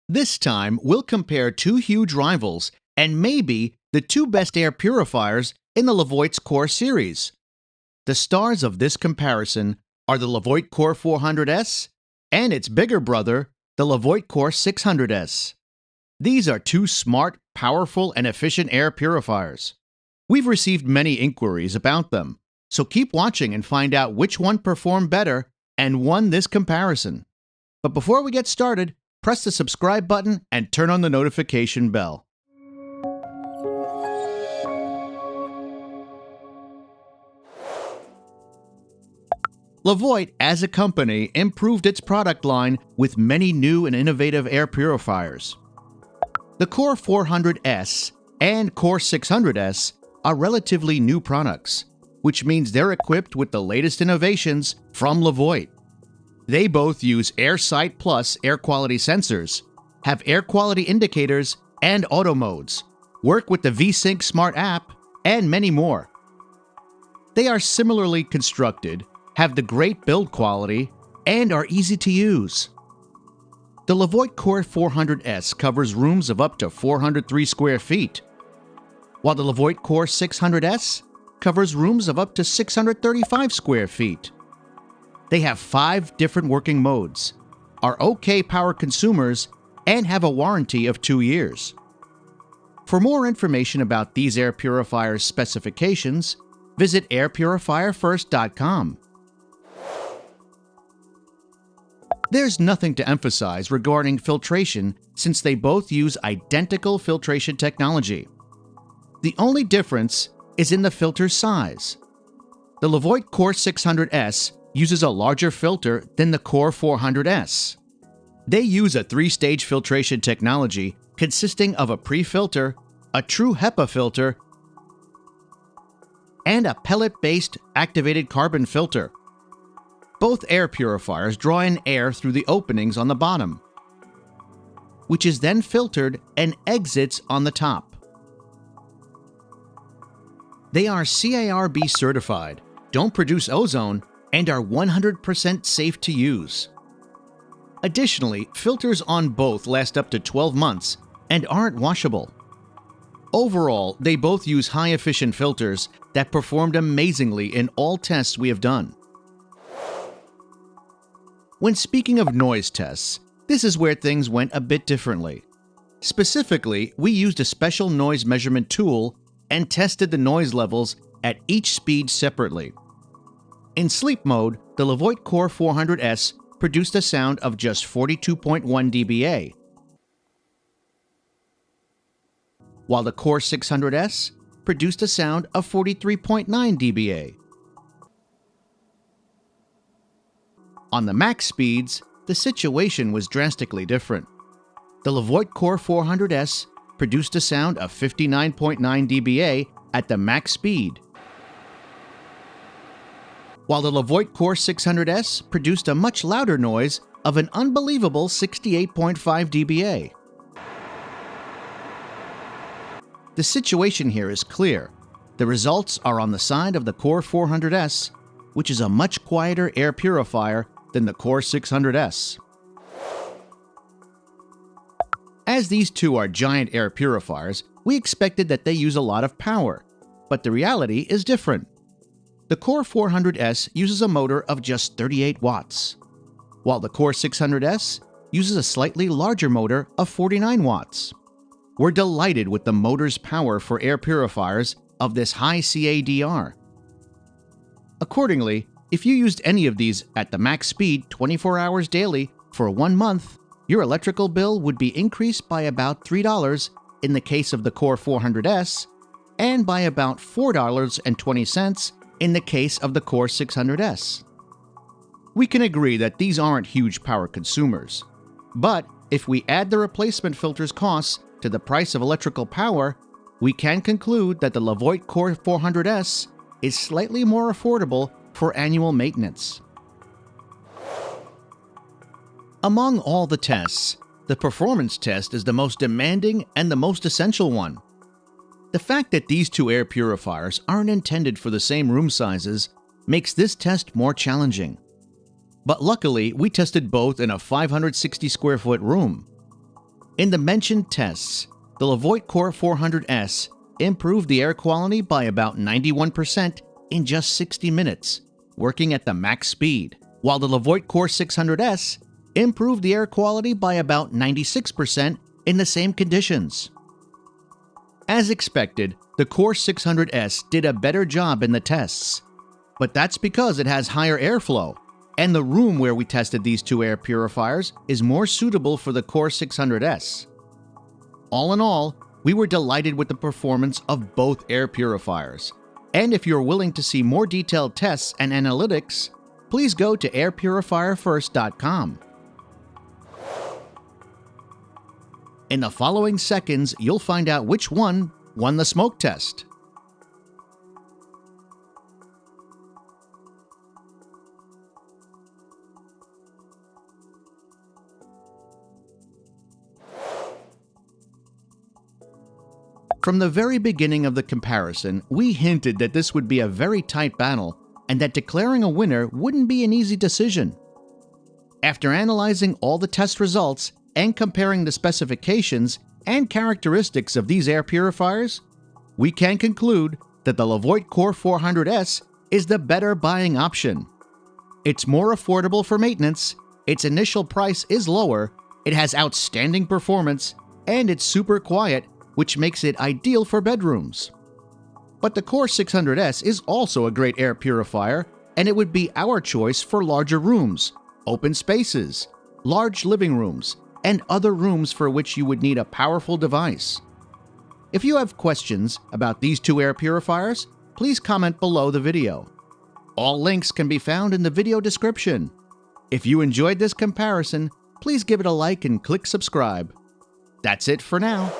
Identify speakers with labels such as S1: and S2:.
S1: This time, we'll compare two huge rivals and maybe the two best air purifiers in the Levoit Core series. The stars of this comparison are the Levoit Core 400S and its bigger brother, the Levoit Core 600S. These are two smart, powerful, and efficient air purifiers. We've received many inquiries about them, so keep watching and find out which one performed better and won this comparison. But before we get started, press the subscribe button and turn on the notification bell. Levoit, as a company, improved its product line with many new and innovative air purifiers. The Core 400S and Core 600S are relatively new products, which means they're equipped with the latest innovations from Levoit. They both use AirSight Plus air quality sensors, have air quality indicators and auto modes, work with the VSync Smart app, and many more. They are similarly constructed, have the great build quality, and are easy to use. The Levoit Core 400S covers rooms of up to 403 square feet, while the Levoit Core 600S covers rooms of up to 635 square feet. They have 5 different working modes, are okay power consumers, and have a warranty of 2 years. For more information about these air purifiers' specifications, visit airpurifierfirst.com. There's nothing to emphasize regarding filtration since they both use identical filtration technology. The only difference is in the filter size. The Levoit Core 600S uses a larger filter than the Core 400S. They use a 3-stage filtration technology consisting of a pre-filter, a true HEPA filter, and a pellet-based activated carbon filter. Both air purifiers draw in air through the openings on the bottom, which is then filtered and exits on the top. They are CARB certified, don't produce ozone, and are 100% safe to use. Additionally, filters on both last up to 12 months and aren't washable. Overall, they both use high-efficient filters that performed amazingly in all tests we have done. When speaking of noise tests, this is where things went a bit differently. Specifically, we used a special noise measurement tool and tested the noise levels at each speed separately. In sleep mode, the Levoit Core 400S produced a sound of just 42.1 dBA, while the Core 600S produced a sound of 43.9 dBA. On the max speeds, the situation was drastically different. The Levoit Core 400S produced a sound of 59.9 dBA at the max speed, while the Levoit Core 600S produced a much louder noise of an unbelievable 68.5 dBA. The situation here is clear. The results are on the side of the Core 400S, which is a much quieter air purifier than the Core 600S. As these two are giant air purifiers, we expected that they use a lot of power, but the reality is different. The Core 400S uses a motor of just 38 watts, while the Core 600S uses a slightly larger motor of 49 watts. We're delighted with the motor's power for air purifiers of this high CADR. Accordingly, if you used any of these at the max speed 24 hours daily for 1 month, your electrical bill would be increased by about $3 in the case of the Core 400S and by about $4.20 in the case of the Core 600S. We can agree that these aren't huge power consumers, but if we add the replacement filter's costs to the price of electrical power, we can conclude that the Levoit Core 400S is slightly more affordable for annual maintenance. Among all the tests, the performance test is the most demanding and the most essential one. The fact that these two air purifiers aren't intended for the same room sizes makes this test more challenging. But luckily, we tested both in a 560 square foot room. In the mentioned tests, the Levoit Core 400S improved the air quality by about 91% in just 60 minutes, working at the max speed, while the Levoit Core 600S improved the air quality by about 96% in the same conditions. As expected, the Core 600S did a better job in the tests, but that's because it has higher airflow, and the room where we tested these two air purifiers is more suitable for the Core 600S. All in all, we were delighted with the performance of both air purifiers. And if you're willing to see more detailed tests and analytics, please go to airpurifierfirst.com. In the following seconds, you'll find out which one won the smoke test. From the very beginning of the comparison, we hinted that this would be a very tight battle and that declaring a winner wouldn't be an easy decision. After analyzing all the test results and comparing the specifications and characteristics of these air purifiers, we can conclude that the Levoit Core 400S is the better buying option. It's more affordable for maintenance, its initial price is lower, it has outstanding performance, and it's super quiet, which makes it ideal for bedrooms. But the Core 600S is also a great air purifier, and it would be our choice for larger rooms, open spaces, large living rooms, and other rooms for which you would need a powerful device. If you have questions about these two air purifiers, please comment below the video. All links can be found in the video description. If you enjoyed this comparison, please give it a like and click subscribe. That's it for now.